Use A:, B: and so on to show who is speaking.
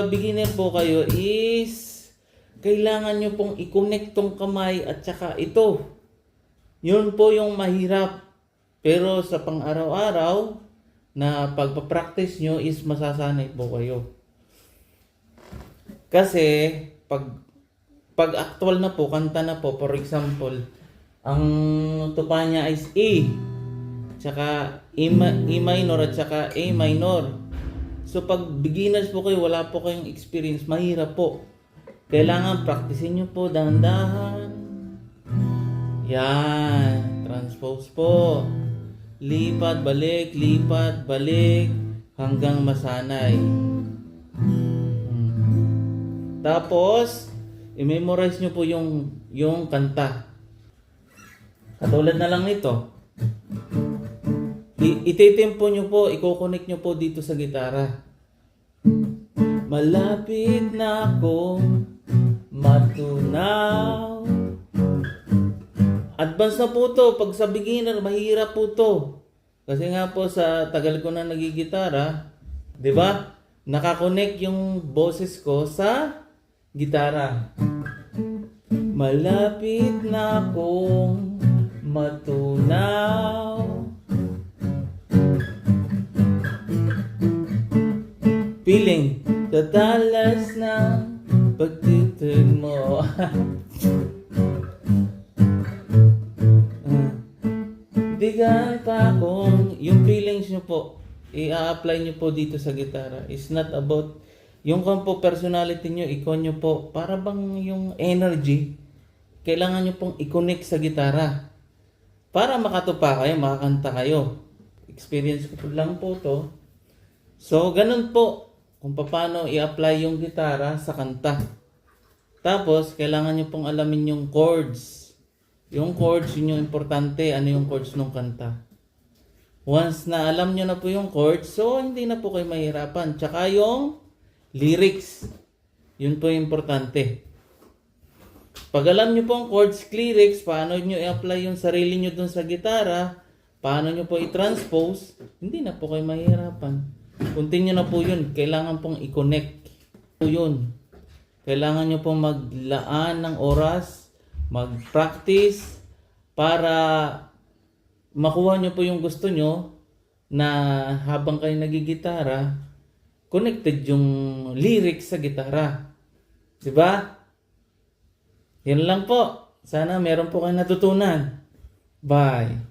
A: Beginner po kayo is kailangan nyo pong i-connect tong kamay at saka ito. Yun po yung mahirap. Pero sa pang-araw-araw na pagpapractice nyo is masasanay po kayo. Kasi pag actual na po, kanta na po, for example, ang tupa niya is A, tsaka E minor at tsaka A minor. So pag beginners po kayo, wala po kayong experience, mahirap po. Kailangan practicein nyo po dahan-dahan. Yan, transpose po. Lipat, balik, hanggang masanay. Tapos, i-memorize nyo po yung kanta. Katulad na lang nito. Ititempo nyo po, i-connect nyo po dito sa gitara. Malapit na akong matunaw. Advance na po to. Pag sa beginner, mahirap po to. Kasi nga po sa tagal ko na nagigitara, di ba? Nakakonect yung boses ko sa gitara. Malapit na akong matunaw. Feeling sa talas ng pagtitig mo. Digan pa akong yung feelings nyo po, i-apply nyo po dito sa gitara. It's not about yung kampo personality nyo, ikon nyo po. Para bang yung energy, kailangan nyo pong i-connect sa gitara. Para makatupa kayo, makakanta kayo. Experience ko po lang po to. So, ganun po kung paano i-apply yung gitara sa kanta. Tapos, kailangan nyo pong alamin yung chords. Yung chords, yun yung importante. Ano yung chords ng kanta. Once na alam nyo na po yung chords, so hindi na po kayo mahirapan. Tsaka yung lyrics. Yun po yung importante. Pag alam nyo po ang chords, lyrics, paano nyo i-apply yung sarili nyo dun sa gitara, paano nyo po i-transpose, hindi na po kayo mahirapan. Continue na po yun. Kailangan pong i-connect po yun. Kailangan nyo pong maglaan ng oras, mag-practice, para makuha nyo po yung gusto nyo na habang kayo nagigitara, connected yung lyrics sa gitara. Diba? Yan lang po. Sana meron po kayo natutunan. Bye.